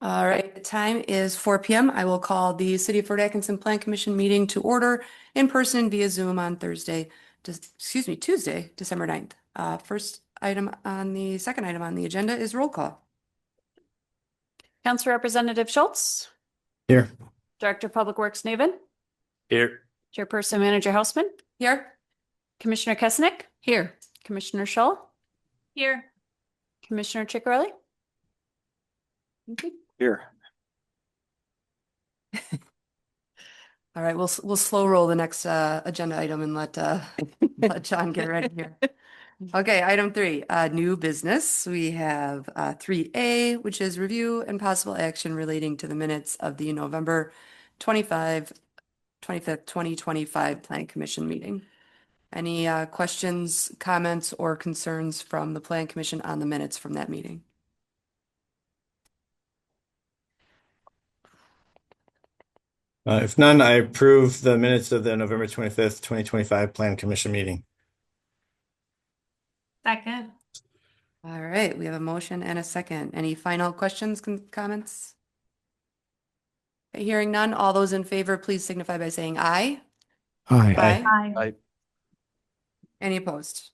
All right, the time is 4 p.m. I will call the City of Fort Atkinson Plan Commission meeting to order in person via Zoom on Tuesday, December 9th. Second item on the agenda is roll call. Council Representative Schultz, Here. Director of Public Works Naven, Here. Chairperson Manager Hausman, Here. Commissioner Kesnick, here, Commissioner Shull, here, Commissioner Ciccarelli. Here. All right, we'll slow roll the next agenda item and let John get ready here. Okay, item 3, new business. We have 3A, which is review and possible action relating to the minutes of the November 25th, 2025 Plan Commission meeting. Any questions, comments, or concerns from the Plan Commission on the minutes from that meeting? If none, I approve the minutes of the November 25th, 2025 Plan Commission meeting. Second. All right, we have a motion and a second. Any final questions, comments? Okay, hearing none, all those in favor, please signify by saying aye. Aye. Aye. Any opposed?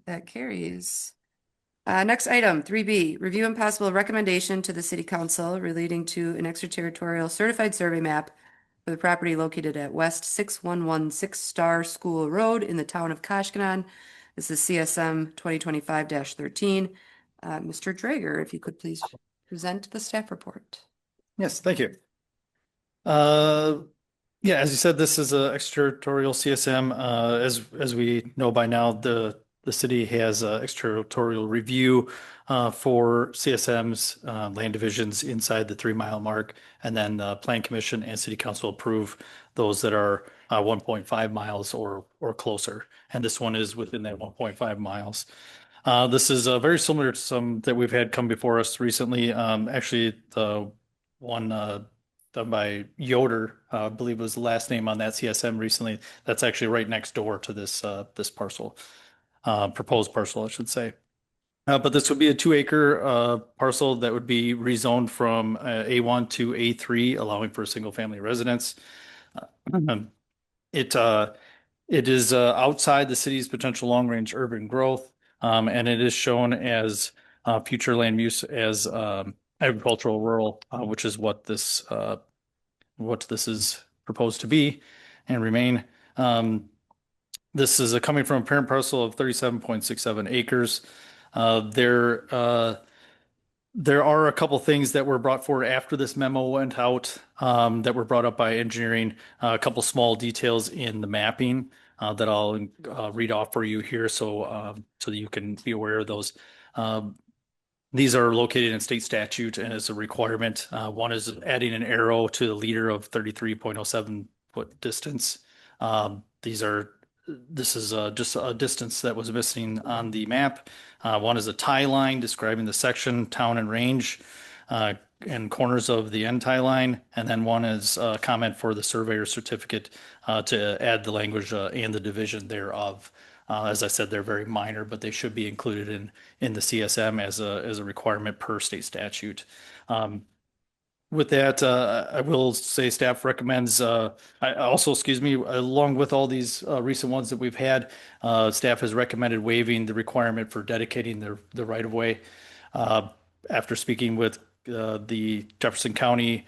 That carries. Next item, 3B, review and possible recommendation to the City Council relating to an extraterritorial certified survey map for the property located at West 6116 Star School Road in the town of Koshkonong. This is CSM 2025-13. Mr. Drager, if you could please present the staff report. Yes, thank you. Yeah, as you said, this is an extraterritorial CSM. As we know by now, the city has a extraterritorial review for CSMs, land divisions inside the 3-mile mark, and then the Plan Commission and City Council approve those that are 1.5 miles or closer. And this one is within that 1.5 miles. This is very similar to some that we've had come before us recently. Actually, the one done by Yoder, I believe was the last name on that CSM recently. That's actually right next door to this parcel, proposed parcel, I should say. But this would be a 2-acre parcel that would be rezoned from A1 to A3, allowing for a single-family residence. It is outside the city's potential long-range urban growth, and it is shown as future land use as agricultural rural, which is what this is proposed to be and remain. This is coming from a parent parcel of 37.67 acres. There are a couple things that were brought forward after this memo went out that were brought up by engineering. A couple small details in the mapping that I'll read off for you here, so that you can be aware of those. These are located in state statute and as a requirement. One is adding an arrow to the leader of 33.07 foot distance. This is just a distance that was missing on the map. One is a tie line describing the section, town, and range, and corners of the end tie line. And then one is a comment for the surveyor certificate to add the language and the division thereof. As I said, they're very minor, but they should be included in the CSM as a requirement per state statute. With that, I will say staff recommends, along with all these recent ones that we've had, staff has recommended waiving the requirement for dedicating the right of way. After speaking with the Jefferson County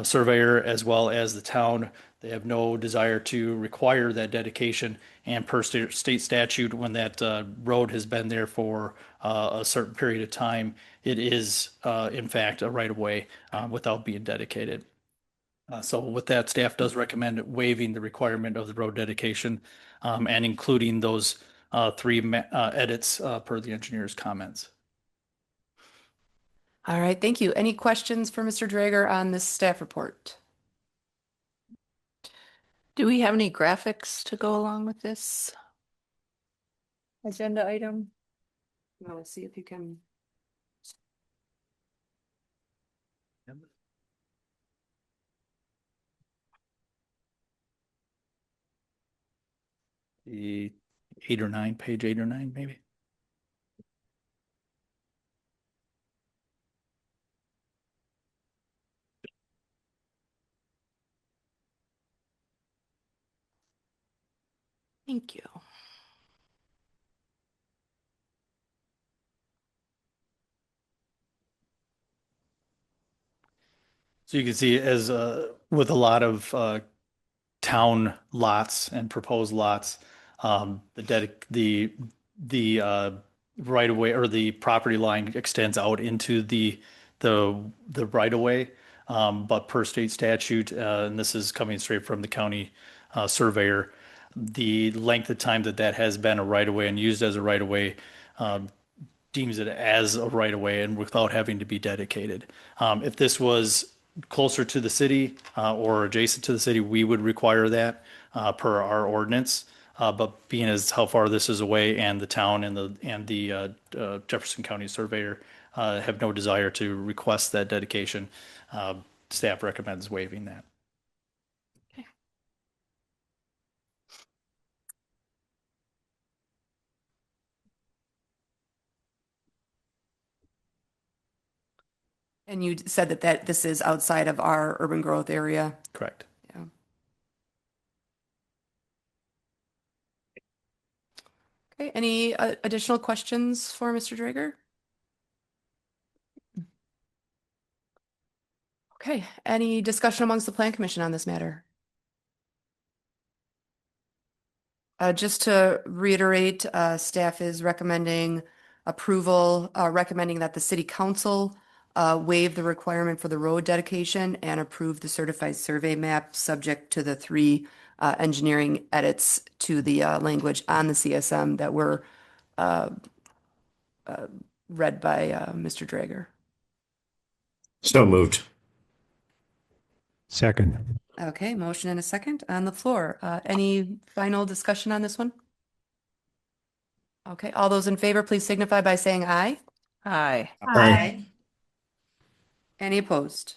surveyor as well as the town, they have no desire to require that dedication. And per state statute, when that road has been there for a certain period of time, it is in fact a right of way without being dedicated. So with that, staff does recommend waiving the requirement of the road dedication and including those 3 edits per the engineer's comments. All right, thank you. Any questions for Mr. Drager on this staff report? Do we have any graphics to go along with this agenda item? Let's see if you can. The page 8 or 9, maybe. Thank you. So you can see as with a lot of town lots and proposed lots, the right of way or the property line extends out into the right of way. But per state statute, and this is coming straight from the county surveyor, the length of time that that has been a right of way and used as a right of way deems it as a right of way and without having to be dedicated. If this was closer to the city or adjacent to the city, we would require that per our ordinance. But being as how far this is away and the town and the Jefferson County surveyor have no desire to request that dedication, staff recommends waiving that. And you said that this is outside of our urban growth area. Correct. Yeah. Okay, any additional questions for Mr. Drager? Okay, any discussion amongst the Plan Commission on this matter? Just to reiterate, staff is recommending approval, recommending that the city council waive the requirement for the road dedication and approve the certified survey map subject to the three engineering edits to the language on the CSM that were read by Mr. Drager. So moved. Second. Okay, motion and a second on the floor. Any final discussion on this one? Okay, all those in favor, please signify by saying aye. Aye. Aye. Any opposed?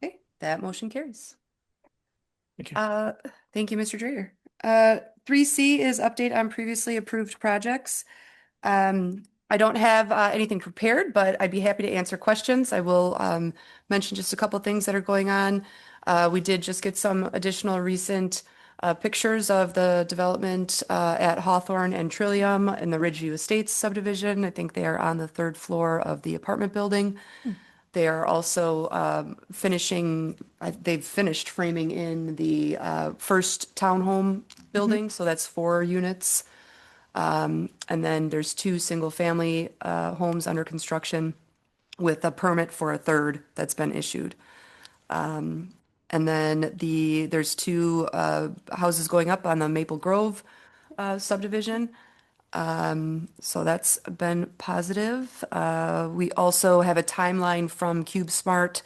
Okay, that motion carries. Thank you. Thank you, Mr. Drager. 3C is update on previously approved projects. I don't have anything prepared, but I'd be happy to answer questions. I will mention just a couple things that are going on. We did just get some additional recent pictures of the development at Hawthorne and Trillium in the Ridgeview Estates subdivision. I think they are on the third floor of the apartment building. They are also finishing, they've finished framing in the first townhome building, so that's 4 units. And then there's 2 single-family homes under construction with a permit for a third that's been issued. And then there's 2 houses going up on the Maple Grove subdivision. So that's been positive. We also have a timeline from CubeSmart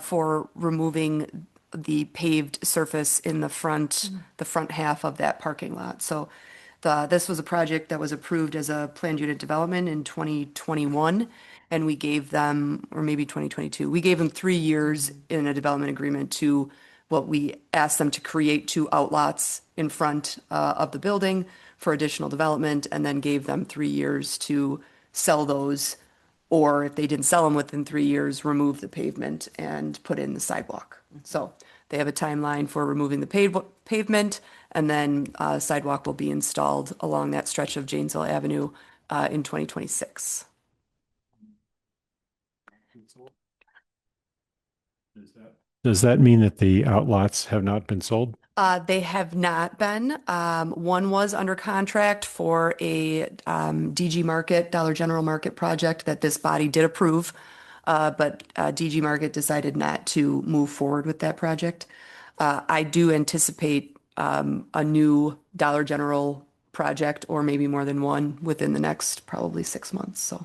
for removing the paved surface in the front half of that parking lot. So this was a project that was approved as a planned unit development in 2021, and we gave them, or maybe 2022, we gave them 3 years in a development agreement to what we asked them to create 2 outlots in front of the building for additional development, and then gave them 3 years to sell those, or if they didn't sell them within 3 years, remove the pavement and put in the sidewalk. So they have a timeline for removing the pavement, and then sidewalk will be installed along that stretch of Janesville Avenue in 2026. Does that mean that the outlots have not been sold? They have not been. One was under contract for a DG Market, Dollar General Market project that this body did approve, but DG Market decided not to move forward with that project. I do anticipate a new Dollar General project, or maybe more than one, within the next probably 6 months. So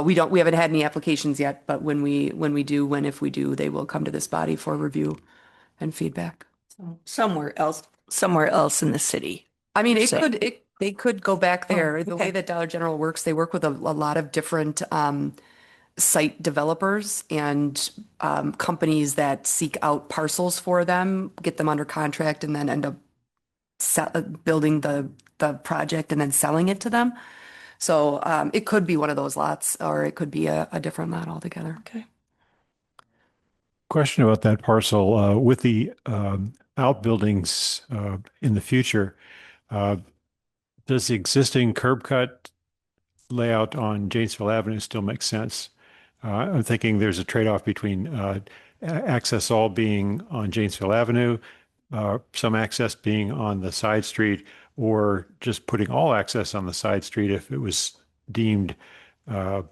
we haven't had any applications yet, but when if we do, they will come to this body for review and feedback. Somewhere else in the city. I mean, So- they could go back there. The way okay. that Dollar General works, they work with a lot of different site developers and companies that seek out parcels for them, get them under contract, and then end up building the project and then selling it to them. So it could be one of those lots, or it could be a different lot altogether. Okay. question about that parcel. With the outbuildings in the future, uh, does the existing curb cut layout on Janesville Avenue still make sense? I'm thinking there's a trade-off between access all being on Janesville Avenue, some access being on the side street, or just putting all access on the side street if it was deemed uh,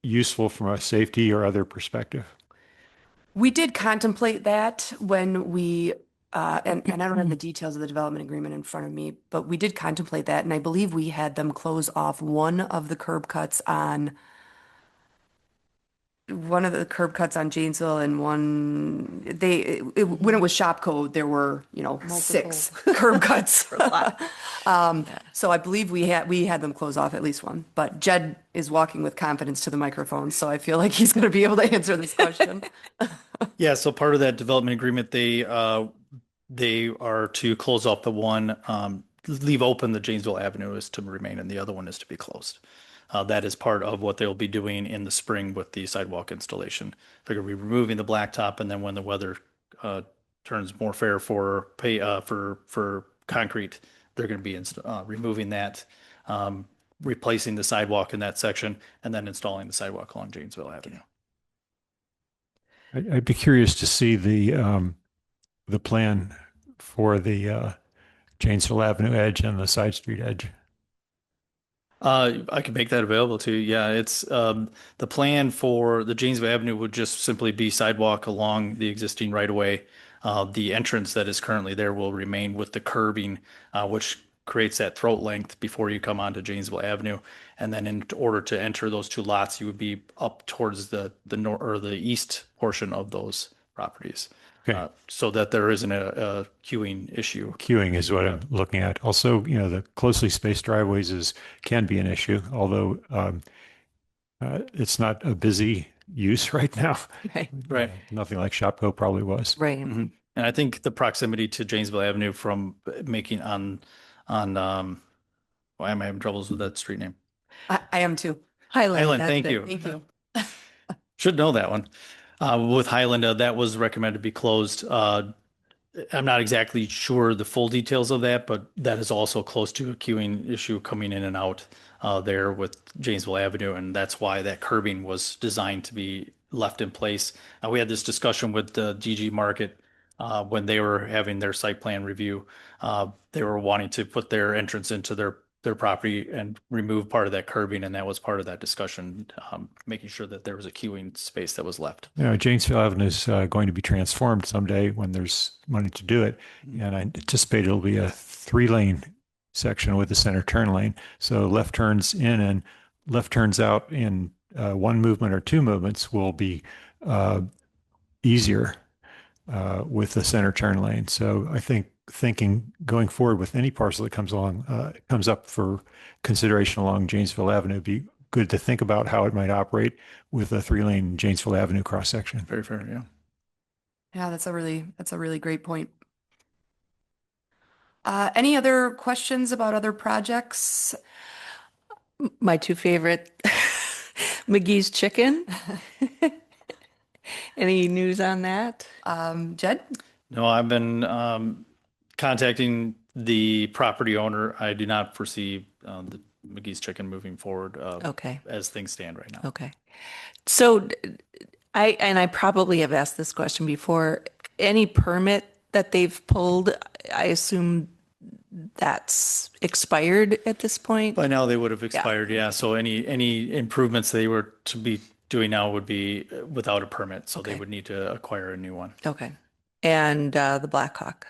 useful from a safety or other perspective. We did contemplate that when we, and I don't have the details of the development agreement in front of me, but we did contemplate that, and I believe we had them close off one of the curb cuts on Janesville and when it was shop code, there were, six curb cuts. So I believe we had them close off at least one, but Jed is walking with confidence to the microphone, so I feel like he's going to be able to answer this question. Yeah, so part of that development agreement, they are to close off the one, leave open the Janesville Avenue is to remain, and the other one is to be closed. That is part of what they'll be doing in the spring with the sidewalk installation. They're going to be removing the blacktop, and then when the weather turns more fair for concrete, they're going to be removing that, replacing the sidewalk in that section, and then installing the sidewalk along Janesville Avenue. I'd be curious to see the plan for the Janesville Avenue edge and the side street edge. I can make that available to you. Yeah, it's the plan for the Janesville Avenue would just simply be sidewalk along the existing right of way. The entrance that is currently there will remain with the curbing, which creates that throat length before you come onto Janesville Avenue. And then in order to enter those two lots, you would be up towards the north or the east portion of those properties. Okay. So that there isn't a queuing issue. Queuing is what I'm looking at. Also, the closely spaced driveways can be an issue, although it's not a busy use right now. Right. Right. Nothing like Shopko probably was. Right. And I think the proximity to Janesville Avenue from making on why am I having troubles with that street name? I am too. Highland. Highland, that's thank it. you. Thank you. Should know that one. With Highland, that was recommended to be closed. I'm not exactly sure the full details of that, but that is also close to a queuing issue coming in and out there with Janesville Avenue, and that's why that curbing was designed to be left in place. We had this discussion with the GG Market when they were having their site plan review. They were wanting to put their entrance into their property and remove part of that curbing, and that was part of that discussion, making sure that there was a queuing space that was left. Janesville Avenue is going to be transformed someday when there's money to do it. And I anticipate it'll be a 3-lane section with a center turn lane. So left turns in and left turns out in one movement or two movements will be easier with the center turn lane. So I think thinking going forward with any parcel that comes up for consideration along Janesville Avenue, it'd be good to think about how it might operate with a 3-lane Janesville Avenue cross section. Very fair, yeah. Yeah, that's a really great point. Any other questions about other projects? My two favorite, McGee's Chicken. Any news on that? Jed? No, I've been contacting the property owner. I do not foresee the McGee's Chicken moving forward Okay. as things stand right now. Okay. So I probably have asked this question before. Any permit that they've pulled, I assume that's expired at this point? By now they would have expired, yeah. So any improvements they were to be doing now would be without a permit, so they Okay. would need to acquire a new one. Okay. And the Blackhawk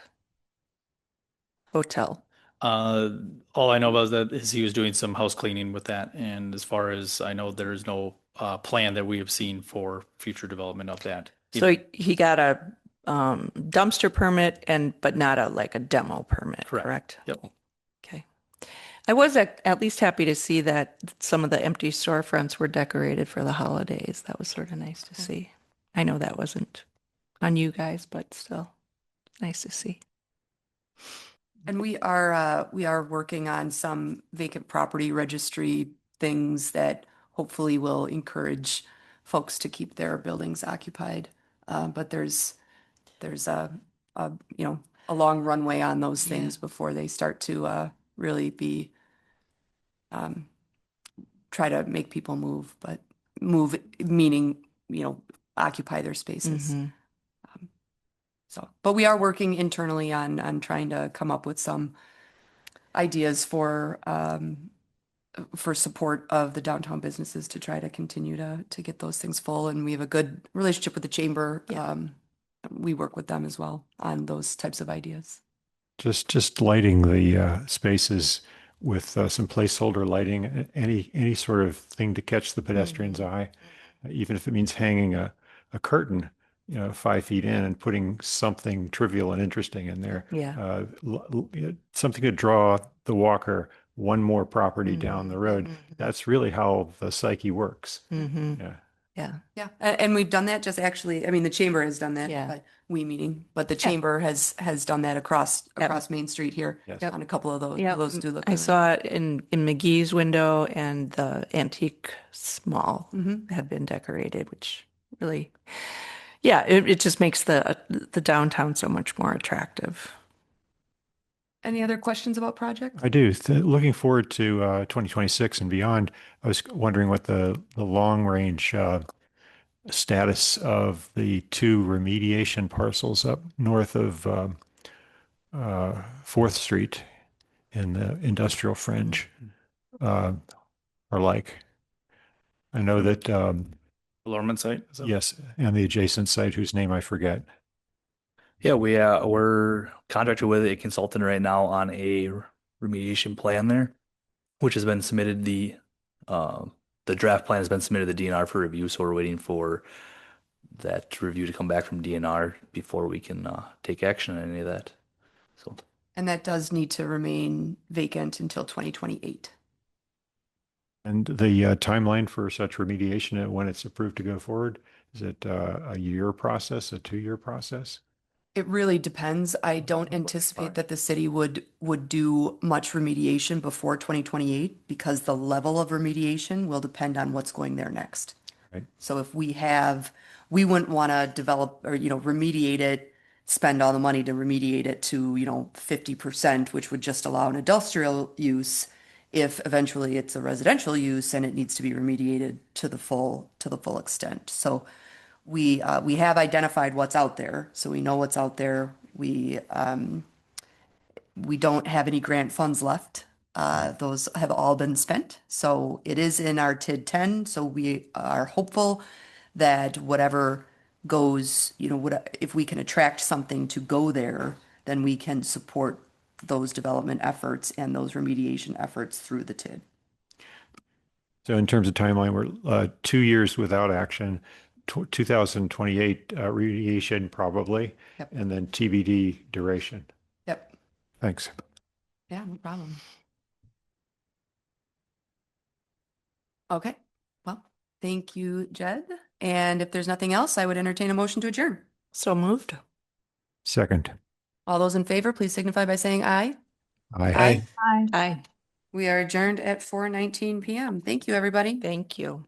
Hotel. All I know about that is he was doing some house cleaning with that, and as far as I know, there is no plan that we have seen for future development of that. So he got a dumpster permit but not a demo permit, correct? Yep. Okay. I was at least happy to see that some of the empty storefronts were decorated for the holidays. That was sort of nice to see. I know that wasn't on you guys, but still nice to see. And we are working on some vacant property registry things that hopefully will encourage folks to keep their buildings occupied. but there's a a long runway on those Yeah. things before they start to really be try to make people move, but move meaning, occupy their spaces. Mhm. So, but we are working internally on trying to come up with some ideas for support of the downtown businesses to try to continue to get those things full. And we have a good relationship with the chamber. Yeah. We work with them as well on those types of ideas. Just lighting the spaces with some placeholder lighting, any sort of thing to catch the pedestrian's eye, even if it means hanging a curtain, 5 feet in and putting something trivial and interesting in there. Yeah. Something to draw the walker one more property down the road. That's really how the psyche works. Mm-hmm. Yeah. Yeah. Yeah, and we've done that just actually, I mean, the chamber has done that, Yeah. but but the chamber has done that across Main Street here Yes. on a couple of those. Yeah. Those do look I really saw it in McGee's window, and the antique mall Mhm. have been decorated, which really, yeah, it just makes the downtown so much more attractive. Any other questions about project? I do. Looking forward to 2026 and beyond. I was wondering what the long range status of the two remediation parcels up north of 4th Street in the industrial fringe uh, are like. I know that, Lorman site. yes, and the adjacent site whose name I forget. Yeah, we're contracted with a consultant right now on a remediation plan there, which has been submitted. The draft plan has been submitted to the DNR for review, so we're waiting for that review to come back from DNR before we can take action on any of that. So And that does need to remain vacant until 2028. And the timeline for such remediation when it's approved to go forward, is it a year process, a 2-year process? It really depends. I don't anticipate that the city would do much remediation before 2028 because the level of remediation will depend on what's going there next. Right. So if we wouldn't want to develop or, remediate it, spend all the money to remediate it to, 50%, which would just allow an industrial use. If eventually it's a residential use and it needs to be remediated to the full extent. So we have identified what's out there, so we know what's out there. We don't have any grant funds left. Those have all been spent. So it is in our TID 10. So we are hopeful that whatever goes, if we can attract something to go there, then we can support those development efforts and those remediation efforts through the TID. So in terms of timeline, we're 2 years without action, 2028 remediation probably, Yep. and then TBD duration. Yep. Thanks. Yeah, no problem. Okay. Well, thank you, Jed. And if there's nothing else, I would entertain a motion to adjourn. So moved. Second. All those in favor, please signify by saying aye. Aye. Aye. We are adjourned at 4:19 p.m. Thank you, everybody. Thank you.